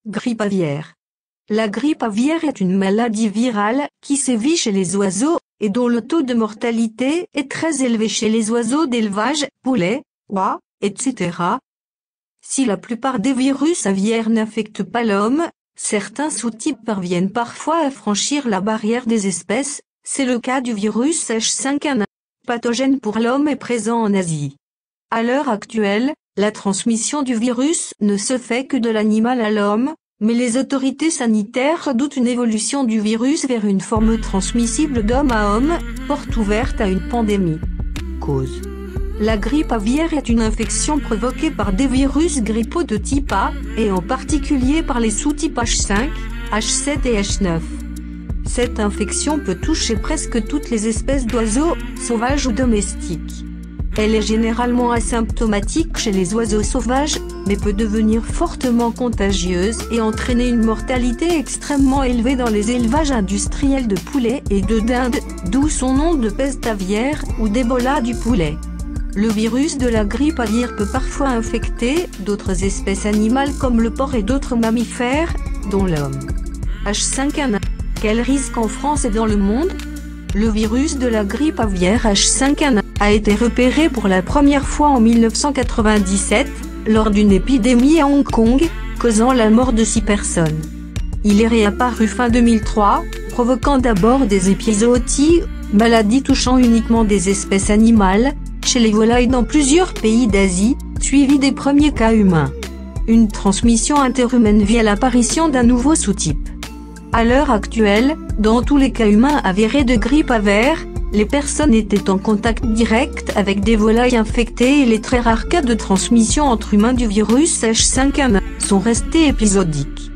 Grippe aviaire. La grippe aviaire est une maladie virale qui sévit chez les oiseaux et dont le taux de mortalité est très élevé chez les oiseaux d'élevage, poulets, oies, etc. Si la plupart des virus aviaires n'affectent pas l'homme, certains sous-types parviennent parfois à franchir la barrière des espèces. C'est le cas du virus H5N1, pathogène pour l'homme et présent en Asie. À l'heure actuelle, la transmission du virus ne se fait que de l'animal à l'homme, mais les autorités sanitaires redoutent une évolution du virus vers une forme transmissible d'homme à homme, porte ouverte à une pandémie. Cause. La grippe aviaire est une infection provoquée par des virus grippaux de type A, et en particulier par les sous-types H5, H7 et H9. Cette infection peut toucher presque toutes les espèces d'oiseaux, sauvages ou domestiques. Elle est généralement asymptomatique chez les oiseaux sauvages, mais peut devenir fortement contagieuse et entraîner une mortalité extrêmement élevée dans les élevages industriels de poulets et de dindes, d'où son nom de peste aviaire ou d'Ebola du poulet. Le virus de la grippe aviaire peut parfois infecter d'autres espèces animales comme le porc et d'autres mammifères, dont l'homme. H5N1. Quel risque en France et dans le monde? Le virus de la grippe aviaire H5N1 a été repéré pour la première fois en 1997, lors d'une épidémie à Hong Kong, causant la mort de 6 personnes. Il est réapparu fin 2003, provoquant d'abord des épizooties, maladie touchant uniquement des espèces animales, chez les volailles dans plusieurs pays d'Asie, suivi des premiers cas humains. Une transmission interhumaine via l'apparition d'un nouveau sous-type. À l'heure actuelle, dans tous les cas humains avérés de grippe aviaire, les personnes étaient en contact direct avec des volailles infectées et les très rares cas de transmission entre humains du virus H5N1 sont restés épisodiques.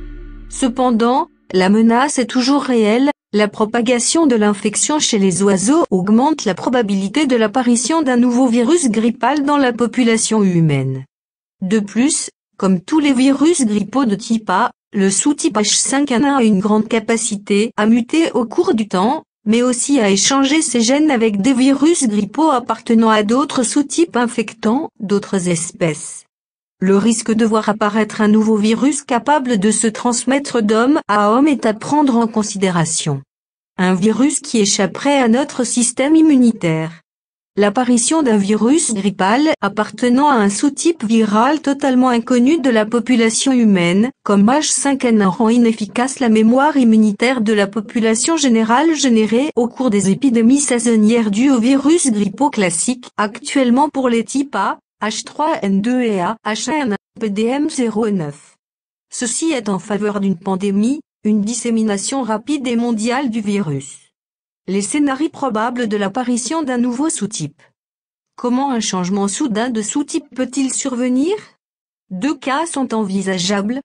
Cependant, la menace est toujours réelle, la propagation de l'infection chez les oiseaux augmente la probabilité de l'apparition d'un nouveau virus grippal dans la population humaine. De plus, comme tous les virus grippaux de type A, le sous-type H5N1 a une grande capacité à muter au cours du temps, mais aussi à échanger ses gènes avec des virus grippaux appartenant à d'autres sous-types infectant d'autres espèces. Le risque de voir apparaître un nouveau virus capable de se transmettre d'homme à homme est à prendre en considération. Un virus qui échapperait à notre système immunitaire. L'apparition d'un virus grippal appartenant à un sous-type viral totalement inconnu de la population humaine, comme H5N1 rend inefficace la mémoire immunitaire de la population générale générée au cours des épidémies saisonnières dues aux virus grippaux classiques, actuellement pour les types A, H3N2 et A, H1N1, PDM09. Ceci est en faveur d'une pandémie, une dissémination rapide et mondiale du virus. Les scénarios probables de l'apparition d'un nouveau sous-type. Comment un changement soudain de sous-type peut-il survenir? 2 cas sont envisageables.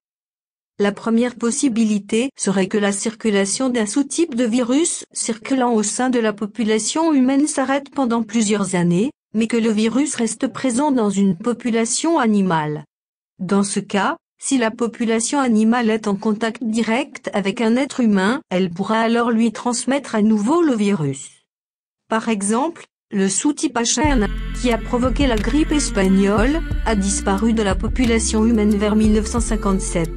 La première possibilité serait que la circulation d'un sous-type de virus circulant au sein de la population humaine s'arrête pendant plusieurs années, mais que le virus reste présent dans une population animale. Dans ce cas, si la population animale est en contact direct avec un être humain, elle pourra alors lui transmettre à nouveau le virus. Par exemple, le sous-type H1N1, qui a provoqué la grippe espagnole, a disparu de la population humaine vers 1957.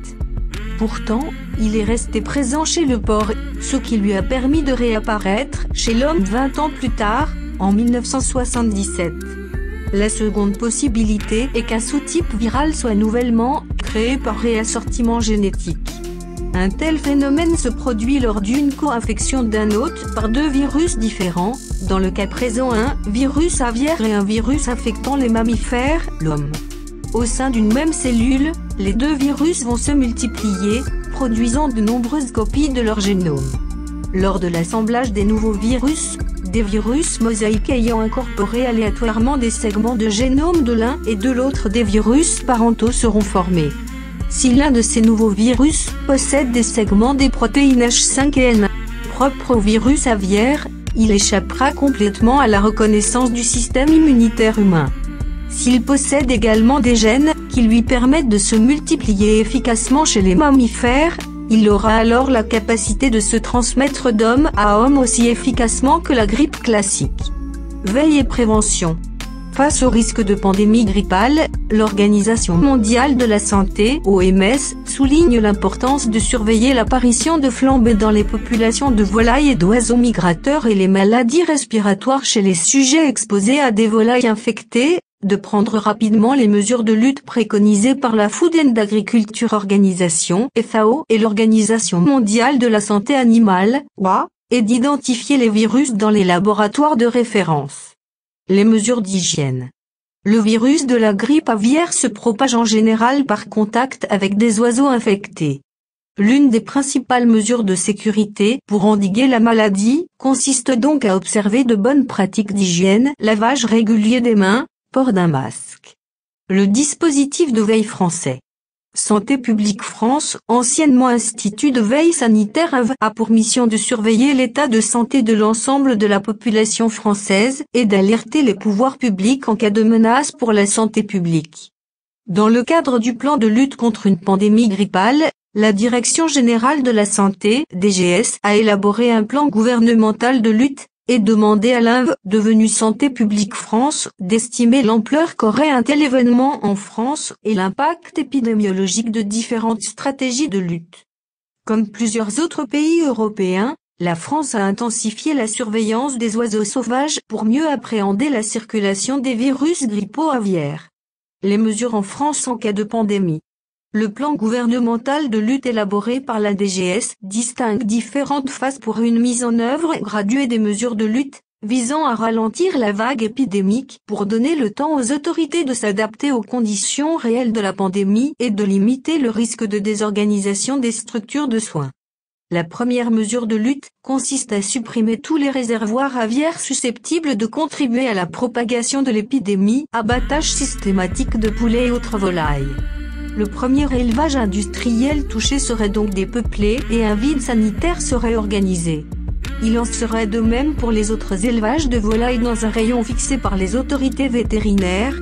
Pourtant, il est resté présent chez le porc, ce qui lui a permis de réapparaître chez l'homme 20 ans plus tard, en 1977. La seconde possibilité est qu'un sous-type viral soit nouvellement créé par réassortiment génétique. Un tel phénomène se produit lors d'une co-infection d'un hôte par 2 virus différents, dans le cas présent un virus aviaire et un virus infectant les mammifères, l'homme. Au sein d'une même cellule, les 2 virus vont se multiplier, produisant de nombreuses copies de leur génome. Lors de l'assemblage des nouveaux virus, des virus mosaïques ayant incorporé aléatoirement des segments de génome de l'un et de l'autre des virus parentaux seront formés. Si l'un de ces nouveaux virus possède des segments des protéines H5 et N1 propres au virus aviaire, il échappera complètement à la reconnaissance du système immunitaire humain. S'il possède également des gènes qui lui permettent de se multiplier efficacement chez les mammifères, il aura alors la capacité de se transmettre d'homme à homme aussi efficacement que la grippe classique. Veille et prévention. Face au risque de pandémie grippale, l'Organisation mondiale de la santé (OMS) souligne l'importance de surveiller l'apparition de flambées dans les populations de volailles et d'oiseaux migrateurs et les maladies respiratoires chez les sujets exposés à des volailles infectées, de prendre rapidement les mesures de lutte préconisées par la Food and Agriculture Organization (FAO) et l'Organisation mondiale de la santé animale (OIA), et d'identifier les virus dans les laboratoires de référence. Les mesures d'hygiène. Le virus de la grippe aviaire se propage en général par contact avec des oiseaux infectés. L'une des principales mesures de sécurité pour endiguer la maladie consiste donc à observer de bonnes pratiques d'hygiène, lavage régulier des mains, port d'un masque. Le dispositif de veille français. Santé publique France, anciennement Institut de veille sanitaire, a pour mission de surveiller l'état de santé de l'ensemble de la population française et d'alerter les pouvoirs publics en cas de menace pour la santé publique. Dans le cadre du plan de lutte contre une pandémie grippale, la Direction générale de la santé (DGS) a élaboré un plan gouvernemental de lutte et demandé à l'INV, devenu Santé publique France, d'estimer l'ampleur qu'aurait un tel événement en France et l'impact épidémiologique de différentes stratégies de lutte. Comme plusieurs autres pays européens, la France a intensifié la surveillance des oiseaux sauvages pour mieux appréhender la circulation des virus grippo-aviaires. Les mesures en France en cas de pandémie. Le plan gouvernemental de lutte élaboré par la DGS distingue différentes phases pour une mise en œuvre graduée des mesures de lutte, visant à ralentir la vague épidémique pour donner le temps aux autorités de s'adapter aux conditions réelles de la pandémie et de limiter le risque de désorganisation des structures de soins. La première mesure de lutte consiste à supprimer tous les réservoirs aviaires susceptibles de contribuer à la propagation de l'épidémie, abattage systématique de poulets et autres volailles. Le premier élevage industriel touché serait donc dépeuplé et un vide sanitaire serait organisé. Il en serait de même pour les autres élevages de volailles dans un rayon fixé par les autorités vétérinaires.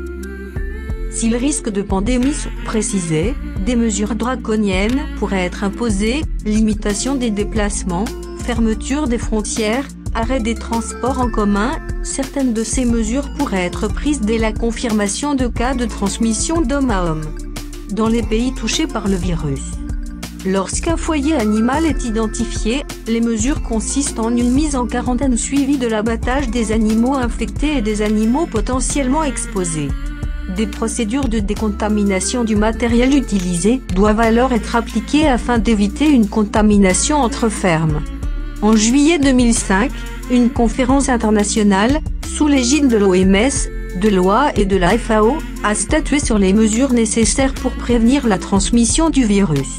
Si le risque de pandémie sont précisés, des mesures draconiennes pourraient être imposées, limitation des déplacements, fermeture des frontières, arrêt des transports en commun. Certaines de ces mesures pourraient être prises dès la confirmation de cas de transmission d'homme à homme. Dans les pays touchés par le virus. Lorsqu'un foyer animal est identifié, les mesures consistent en une mise en quarantaine suivie de l'abattage des animaux infectés et des animaux potentiellement exposés. Des procédures de décontamination du matériel utilisé doivent alors être appliquées afin d'éviter une contamination entre fermes. En juillet 2005, une conférence internationale, sous l'égide de l'OMS, de l'OIA et de la FAO, a statué sur les mesures nécessaires pour prévenir la transmission du virus.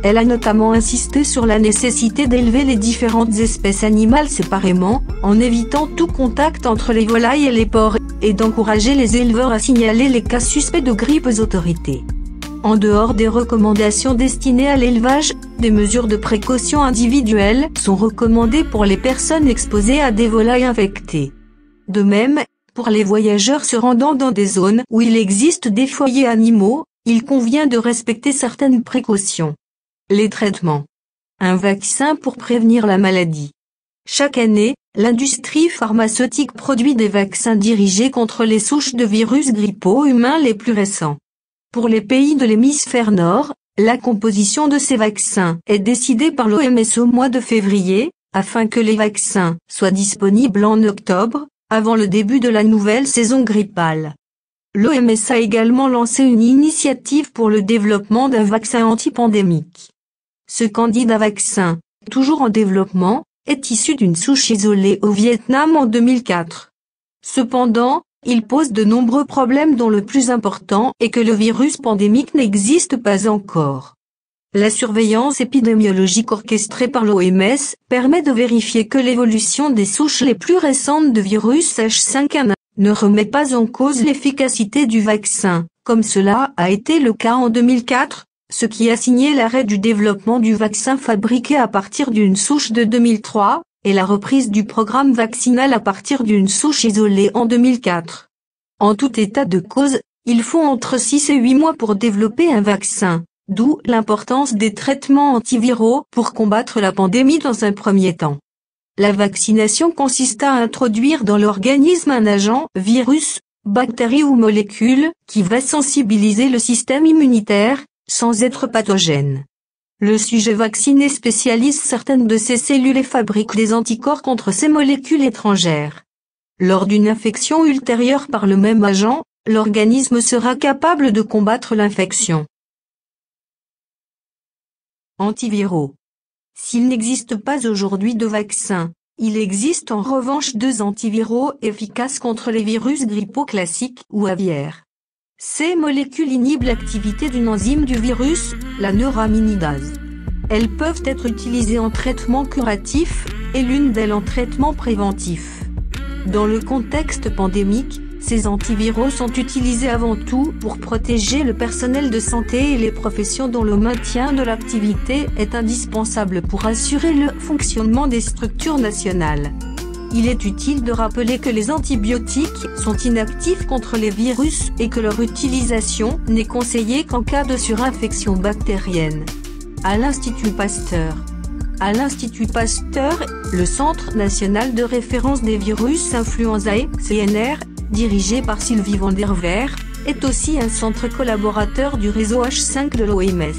Elle a notamment insisté sur la nécessité d'élever les différentes espèces animales séparément, en évitant tout contact entre les volailles et les porcs, et d'encourager les éleveurs à signaler les cas suspects de grippe aux autorités. En dehors des recommandations destinées à l'élevage, des mesures de précaution individuelles sont recommandées pour les personnes exposées à des volailles infectées. De même, pour les voyageurs se rendant dans des zones où il existe des foyers animaux, il convient de respecter certaines précautions. Les traitements. Un vaccin pour prévenir la maladie. Chaque année, l'industrie pharmaceutique produit des vaccins dirigés contre les souches de virus grippaux humains les plus récents. Pour les pays de l'hémisphère nord, la composition de ces vaccins est décidée par l'OMS au mois de février, afin que les vaccins soient disponibles en octobre, avant le début de la nouvelle saison grippale. L'OMS a également lancé une initiative pour le développement d'un vaccin antipandémique. Ce candidat vaccin, toujours en développement, est issu d'une souche isolée au Vietnam en 2004. Cependant, il pose de nombreux problèmes dont le plus important est que le virus pandémique n'existe pas encore. La surveillance épidémiologique orchestrée par l'OMS permet de vérifier que l'évolution des souches les plus récentes de virus H5N1 ne remet pas en cause l'efficacité du vaccin, comme cela a été le cas en 2004, ce qui a signé l'arrêt du développement du vaccin fabriqué à partir d'une souche de 2003, et la reprise du programme vaccinal à partir d'une souche isolée en 2004. En tout état de cause, il faut entre 6 et 8 mois pour développer un vaccin, d'où l'importance des traitements antiviraux pour combattre la pandémie dans un premier temps. La vaccination consiste à introduire dans l'organisme un agent, virus, bactéries ou molécules, qui va sensibiliser le système immunitaire, sans être pathogène. Le sujet vacciné spécialise certaines de ces cellules et fabrique des anticorps contre ces molécules étrangères. Lors d'une infection ultérieure par le même agent, l'organisme sera capable de combattre l'infection. Antiviraux. S'il n'existe pas aujourd'hui de vaccin, il existe en revanche 2 antiviraux efficaces contre les virus grippaux classiques ou aviaires. Ces molécules inhibent l'activité d'une enzyme du virus, la neuraminidase. Elles peuvent être utilisées en traitement curatif, et l'une d'elles en traitement préventif. Dans le contexte pandémique, ces antiviraux sont utilisés avant tout pour protéger le personnel de santé et les professions dont le maintien de l'activité est indispensable pour assurer le fonctionnement des structures nationales. Il est utile de rappeler que les antibiotiques sont inactifs contre les virus et que leur utilisation n'est conseillée qu'en cas de surinfection bactérienne. À l'Institut Pasteur. À l'Institut Pasteur, le Centre national de référence des virus influenzae, CNR, dirigé par Sylvie van der Veer, est aussi un centre collaborateur du réseau H5 de l'OMS.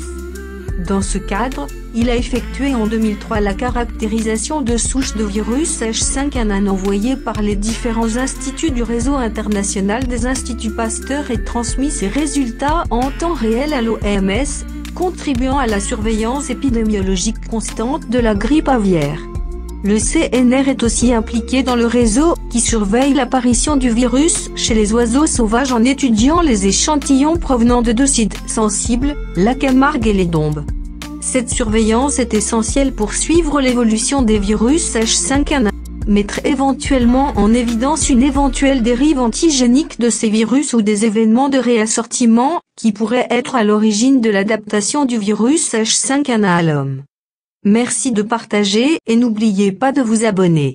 Dans ce cadre, il a effectué en 2003 la caractérisation de souches de virus H5N1 envoyées par les différents instituts du réseau international des instituts Pasteur et transmis ses résultats en temps réel à l'OMS, contribuant à la surveillance épidémiologique constante de la grippe aviaire. Le CNR est aussi impliqué dans le réseau, qui surveille l'apparition du virus chez les oiseaux sauvages en étudiant les échantillons provenant de 2 sites sensibles, la Camargue et les Dombes. Cette surveillance est essentielle pour suivre l'évolution des virus H5N1, mettre éventuellement en évidence une éventuelle dérive antigénique de ces virus ou des événements de réassortiment, qui pourraient être à l'origine de l'adaptation du virus H5N1 à l'homme. Merci de partager et n'oubliez pas de vous abonner.